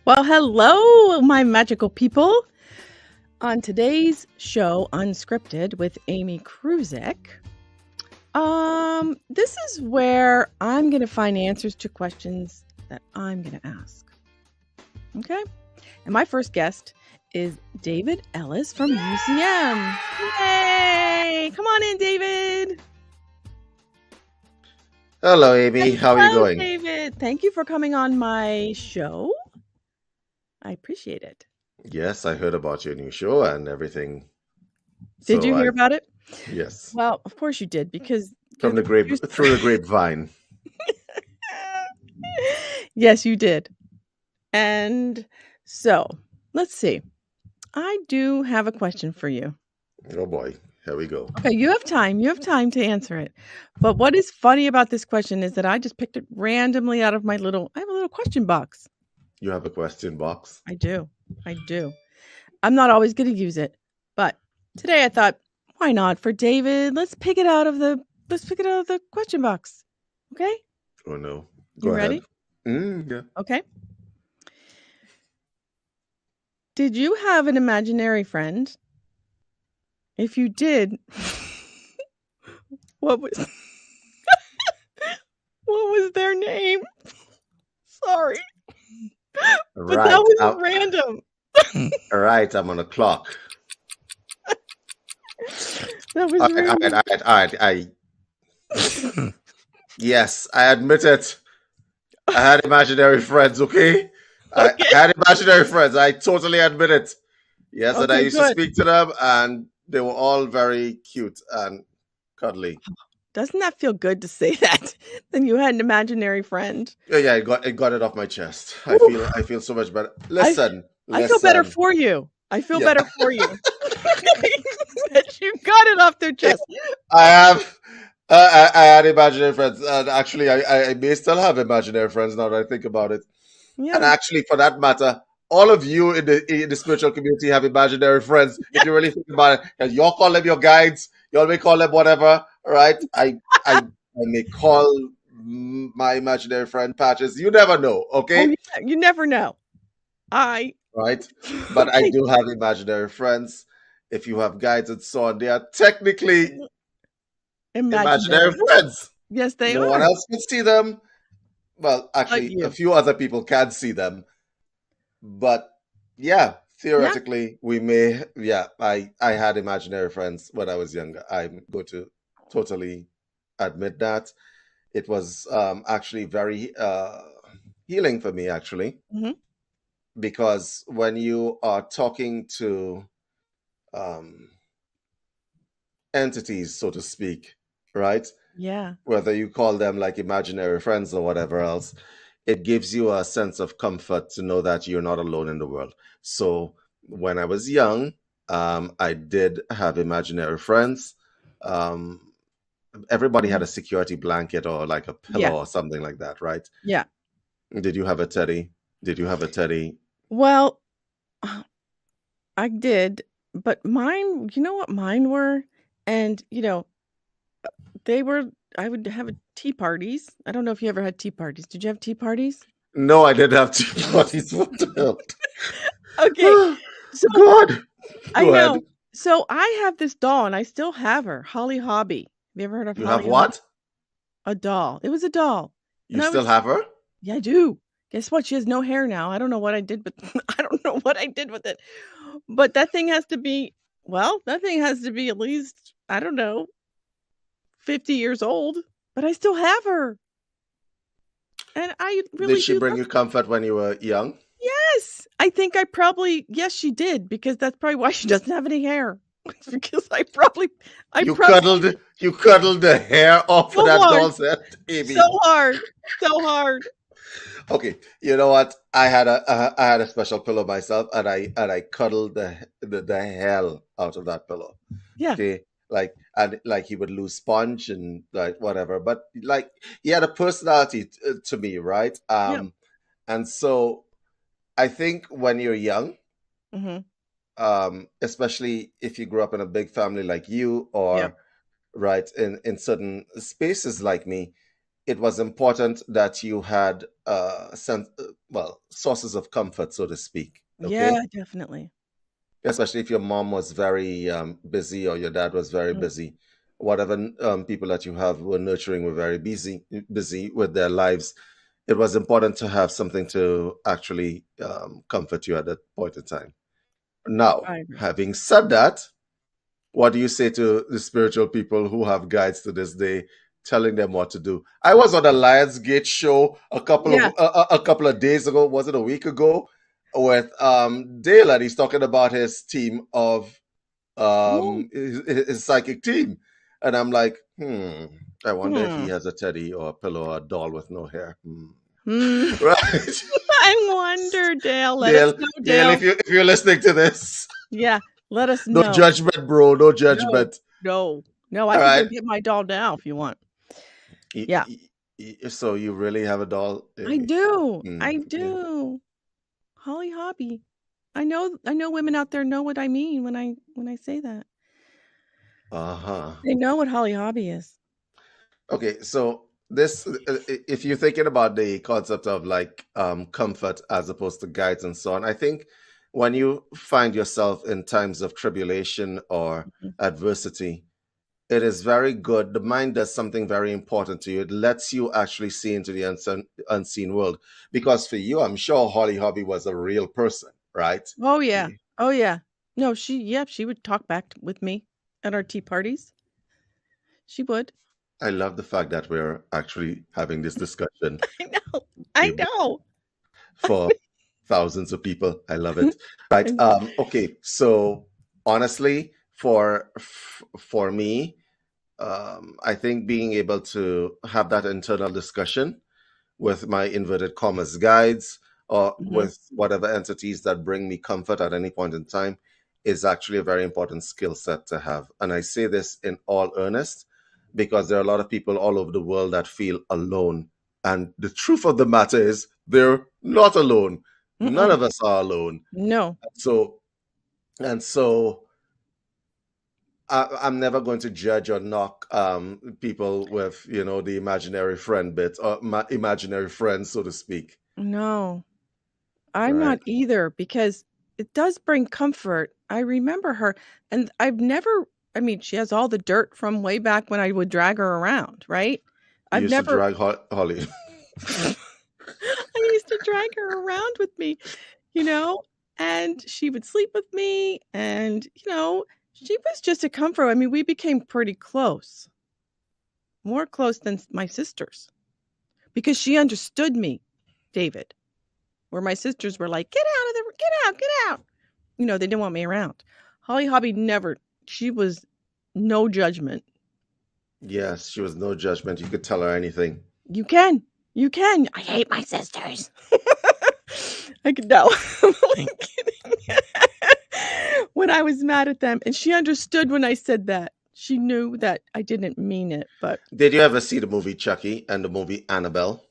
Well, hello, my magical people. On today's show, Unscripted with Amy Kruzic, this is where I'm going to find answers to questions that I'm going to ask. Okay? And my first guest is David Ellis from UCM. Yay! Come on in, David. Hello, Amy. How are you Hello, going? David. Thank you for coming on my show. I appreciate it. Yes, I heard about your new show and everything. Did you hear about it? Yes, Well, of course you did, because from you're the through the grapevine. Yes, you did. And so, let's see. I do have a question for you. Oh boy, here we go. Okay, you have time. You have time to answer it. But what is funny about this question is that I just picked it randomly out of I have a little question box. You have a question box? I do. I'm not always going to use it, but today I thought, why not for David? Let's pick it out of the question box. Okay? Oh no. You Go ready? ahead. Yeah. Okay. Did you have an imaginary friend? If you did, what was what was their name? Sorry. All But right. that was random. All right. I'm on the clock. That was All right. Yes, I admit it. I had imaginary friends. Okay. I had imaginary friends. I totally admit it. Yes, and I used to speak to them, and they were all very cute and cuddly. Doesn't that feel good to say that? Then you had an imaginary friend. Yeah, it got it off my chest. I feel so much better. Listen. I feel better for you. I feel better for you. That you got it off their chest. I had imaginary friends, and actually, I may still have imaginary friends now that I think about it. Yeah. And actually, for that matter, all of you in the spiritual community have imaginary friends. If you really think about it, y'all call them your guides. Y'all may call them whatever, right? I may call my imaginary friend Patches. You never know, okay? Oh, yeah, you never know. Right? But I do have imaginary friends. If you have guides and so on, they are technically imaginary friends. Yes, they are. No one else can see them. Well, actually, a few other people can see them. But yeah, theoretically, we may. Yeah, I had imaginary friends when I was younger. I'm going to totally admit that. It was actually very healing for me, actually. Mm-hmm. Because when you are talking to entities, so to speak, right? Yeah. Whether you call them like imaginary friends or whatever else, it gives you a sense of comfort to know that you're not alone in the world. So when I was young, I did have imaginary friends. Everybody had a security blanket or like a pillow or something like that, right? Yeah. Did you have a teddy? Well, I did, but mine, you know what mine were? And, they were, I would have tea parties. I don't know if you ever had tea parties. Did you have tea parties? No, I didn't have tea parties. What the hell? Okay. So, God. I know. Ahead. So I have this doll, and I still have her, Holly Hobby. Have you ever heard of Holly? You have what? A doll. It was a doll. You still have her? Yeah, I do. Guess what? She has no hair now. I don't know what I did, but I don't know what I did with it. But that thing has to be, at least, I don't know, 50 years old. But I still have her. And I really Did she bring you comfort when you were young? Yes. I think yes, she did, because that's probably why she doesn't have any hair. Because you cuddled the hair off of that doll's head, Amy. So hard. Okay, you know what? I had a special pillow myself, and I cuddled the hell out of that pillow. Yeah. Okay, like he would lose sponge and like whatever, but like he had a personality to me, right? And so I think when you're young, especially if you grew up in a big family like you, or right in certain spaces like me, it was important that you had sources of comfort, so to speak. Yeah, Okay, definitely. especially if your mom was very busy or your dad was very Mm, busy. Whatever people that you have were nurturing were very busy with their lives. It was important to have something to actually comfort you at that point in time. Now, I agree. having said that, what do you say to the spiritual people who have guides to this day, telling them what to do? I was on a Lionsgate show Yeah. a couple of days ago. Was it a week ago? With Dale, and he's talking about his team of Oh, his psychic team, and I'm like, I wonder if he hmm. has a teddy or a pillow or a doll with no hair. Hmm. Right, I wonder, Dale. Let us Dale, know, Dale, Dale. if you're listening to this, Yeah, let us no know. judgment, bro, no No, judgment. no, no, I All could go right. get my doll now if you want. Y- Yeah, So you really have a doll? I do. I Yeah. do. Holly Hobby. I know women out there know what I mean when I say that. Uh-huh. They know what Holly Hobby is. Okay, so this, if you're thinking about the concept of like comfort as opposed to guides and so on, I think when you find yourself in times of tribulation or Mhm. adversity, it is very good. The mind does something very important to you. It lets you actually see into the unseen world. Because for you, I'm sure Holly Hobby was a real person, right? Oh, yeah. Oh, yeah. No, she would talk back with me at our tea parties. She would. I love the fact that we're actually having this discussion I know. I know. for thousands of people. I love it. Right. And Okay. So honestly, for me, I think being able to have that internal discussion with my inverted commas guides or mhm, with whatever entities that bring me comfort at any point in time is actually a very important skill set to have. And I say this in all earnest because there are a lot of people all over the world that feel alone. And the truth of the matter is they're not alone. None mm-mm. of us are alone. No. So and so I'm never going to judge or knock people with, the imaginary friend bit or imaginary friends, so to speak. No. I'm Right? not either because it does bring comfort. I remember her, and I mean, she has all the dirt from way back when I would drag her around, right? You I've used to never drag Holly. I used to drag her around with me, you know, and she would sleep with me and, she was just a comfort. I mean, we became pretty close, more close than my sisters, because she understood me, David, where my sisters were like, "Get out of the get out, get out." They didn't want me around. Holly Hobby never she was no judgment. Yes, she was no judgment. You could tell her anything. "You can. You can. I hate my sisters." I could no. I'm only kidding. When I was mad at them, and she understood when I said that. She knew that I didn't mean it, but Did you ever see the movie Chucky and the movie Annabelle?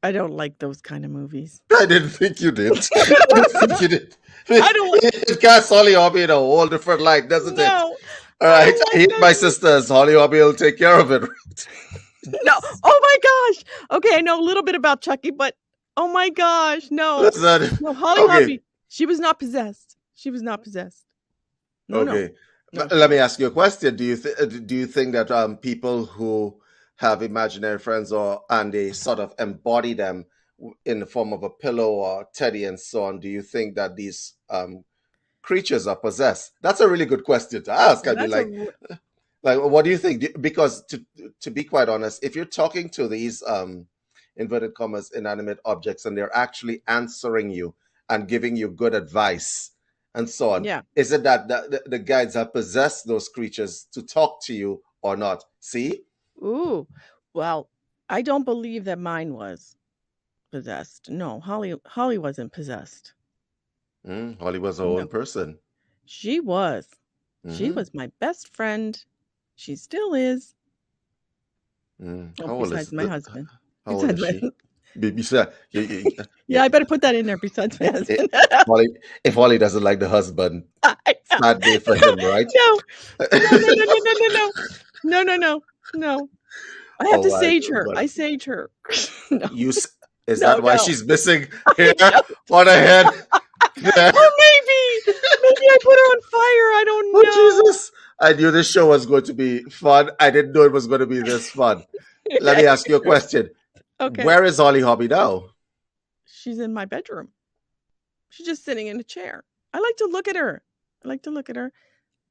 I don't like those kind of movies. I didn't think you did. I didn't think you did. I don't like It casts Holly Hobby in a whole different light, doesn't it? no. All I right. don't I like hate my those movies. sisters. Holly Hobby will take care of it. No. Oh my gosh. Okay, I know a little bit about Chucky, but oh my gosh, no. That's not No, Holly okay. Hobby, she was not possessed. She was not possessed. No, no. Okay. No. Let me ask you a question. Do you think that people who have imaginary friends and they sort of embody them in the form of a pillow or teddy and so on, do you think that these creatures are possessed? That's a really good question to ask. I mean, That's a like what do you think? Because to be quite honest, if you're talking to these inverted commas inanimate objects and they're actually answering you and giving you good advice and so on, yeah. is it that the guides have possessed those creatures to talk to you or not? See, Ooh. Well, I don't believe that mine was possessed. No, Holly wasn't possessed. Holly was her No. own person. She was. She Hmm. was my best friend. She still is. Oh, How old is besides my husband. how old Besides is my she? Besides, Yeah, I better put that in there besides my if husband. Holly, if Holly doesn't like the husband, I know. sad day for him, right? No. No, no, no, no, no, no, no. No, no, no. No. I have to sage her. I sage her. No. Is that why she's missing hair on her head? Or maybe I put her on fire. I don't know. Oh, Jesus. I knew this show was going to be fun. I didn't know it was going to be this fun. Let me ask you a question. Okay. Where is Holly Hobby now? She's in my bedroom. She's just sitting in a chair. I like to look at her.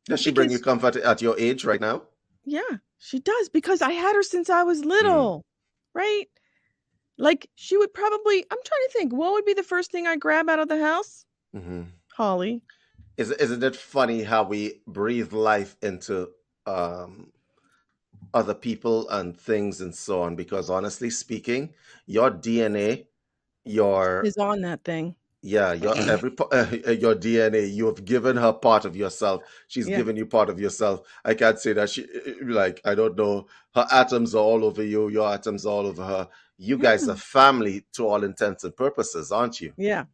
Does she bring you comfort at your age right now? Yeah, she does, because I had her since I was little, right? Like, she would probably, I'm trying to think, what would be the first thing I grab out of the house? Mm-hmm. Holly. Isn't it funny how we breathe life into other people and things and so on? Because honestly speaking, your DNA, is on that thing. Yeah, your DNA, you have given her part of yourself. She's given you part of yourself. I can't say that I don't know, her atoms are all over you, your atoms are all over her. You guys are family to all intents and purposes, aren't you? Yeah.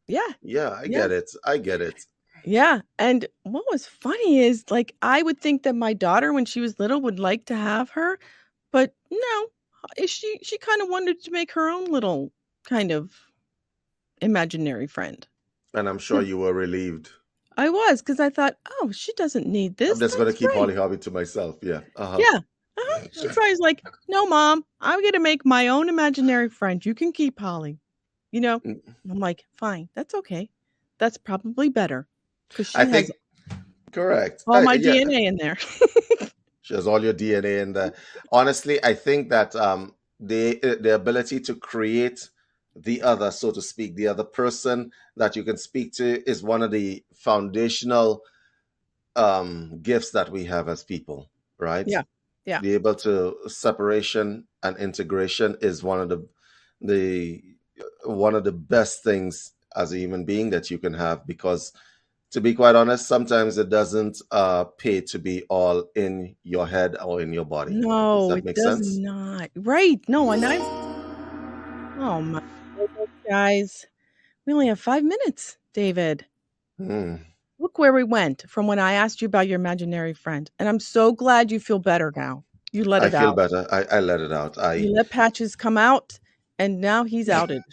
I get it. Yeah. And what was funny is, like, I would think that my daughter, when she was little, would like to have her, but no, she kind of wanted to make her own little kind of imaginary friend. And I'm sure you were relieved. I was, because I thought, oh, she doesn't need this. I'm just going to keep Holly Hobby to myself. Yeah. Yeah. She probably was like, no, Mom, I'm going to make my own imaginary friend. You can keep Holly. I'm like, fine, that's okay. That's probably better. Because she has correct. All my DNA in there. She has all your DNA in there. Honestly, I think that the ability to create the other, so to speak, the other person that you can speak to is one of the foundational gifts that we have as people, right? Yeah. Be able to separation and integration is one of the best things as a human being that you can have, because to be quite honest, sometimes it doesn't pay to be all in your head or in your body. No, it does not. Right. No, and oh my goodness, guys. We only have 5 minutes, David. Look where we went from when I asked you about your imaginary friend. And I'm so glad you feel better now. You let it out. I feel better. I let it out. You let Patches come out, and now he's outed.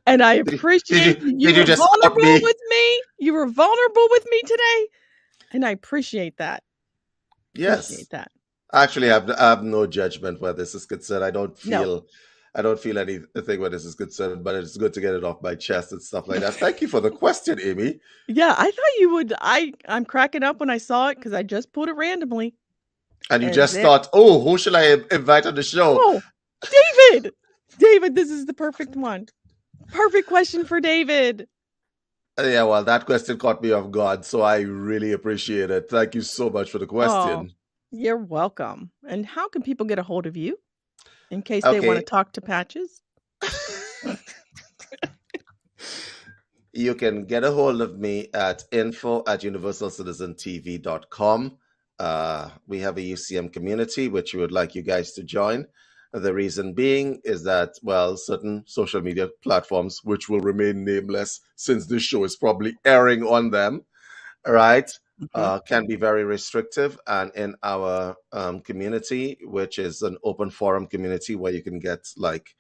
And I appreciate you were vulnerable with me. You were vulnerable with me today. And I appreciate that. Yes. Appreciate that. Actually, I have no judgment where this is concerned. I don't feel anything where this is concerned, but it's good to get it off my chest and stuff like that. Thank you for the question, Amy. Yeah, I thought you would. I'm cracking up when I saw it, because I just pulled it randomly. And you just thought, oh, who should I invite on the show? Oh, David! David, this is the perfect one. Perfect question for David. Yeah, well, that question caught me off guard, so I really appreciate it. Thank you so much for the question. Oh, you're welcome. And how can people get a hold of you in case they want to talk to Patches? You can get a hold of me at info@universalcitizentv.com. We have a UCM community, which we would like you guys to join. The reason being is that, well, certain social media platforms, which will remain nameless since this show is probably airing on them, right, can be very restrictive. And in our community, which is an open forum community where you can get like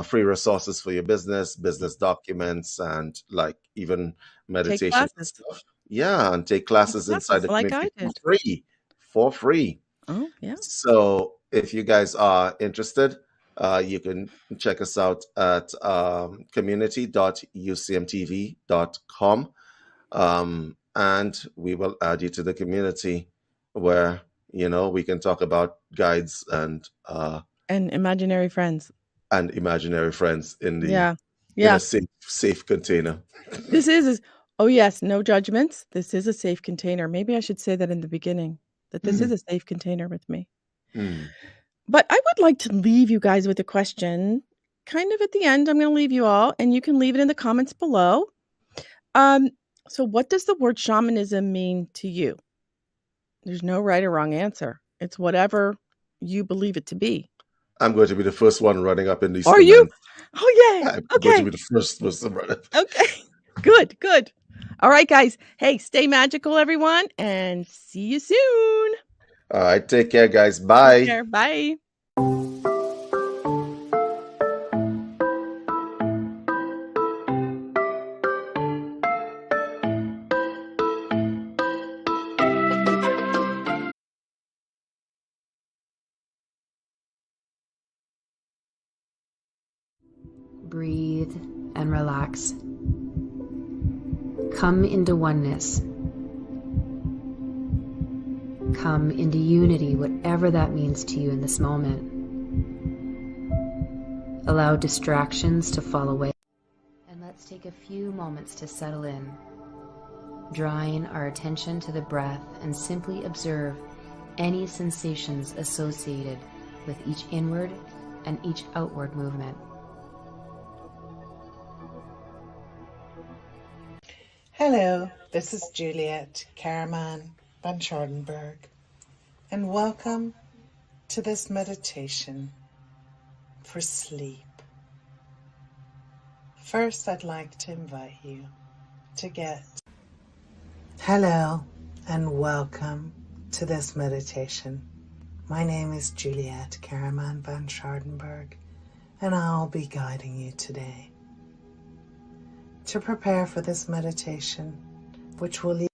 free resources for your business documents, and like even meditation stuff. Yeah, and take classes inside the community for free. Oh, yeah. So if you guys are interested, you can check us out at community.ucmtv.com, and we will add you to the community where, we can talk about guides and imaginary friends. And imaginary friends in the in a safe container. This is oh yes, no judgments. This is a safe container. Maybe I should say that in the beginning, that this is a safe container with me. But I would like to leave you guys with a question. Kind of at the end, I'm going to leave you all, and you can leave it in the comments below. So what does the word shamanism mean to you? There's no right or wrong answer. It's whatever you believe it to be. I'm going to be the first one running up in these. Are you? Oh, yeah. I'm going to be the first person running. Okay. Good. All right, guys. Hey, stay magical, everyone, and see you soon. All right, take care, guys. Take Bye. care. Bye. Breathe and relax. Come into oneness. Come into unity, whatever that means to you in this moment. Allow distractions to fall away. And let's take a few moments to settle in, drawing our attention to the breath and simply observe any sensations associated with each inward and each outward movement. Hello, this is Juliet Karaman van Schardenberg, and welcome to this meditation for sleep. First, I'd like to invite you to get... Hello, and welcome to this meditation. My name is Juliet Karaman van Schardenberg, and I'll be guiding you today. To prepare for this meditation, which will lead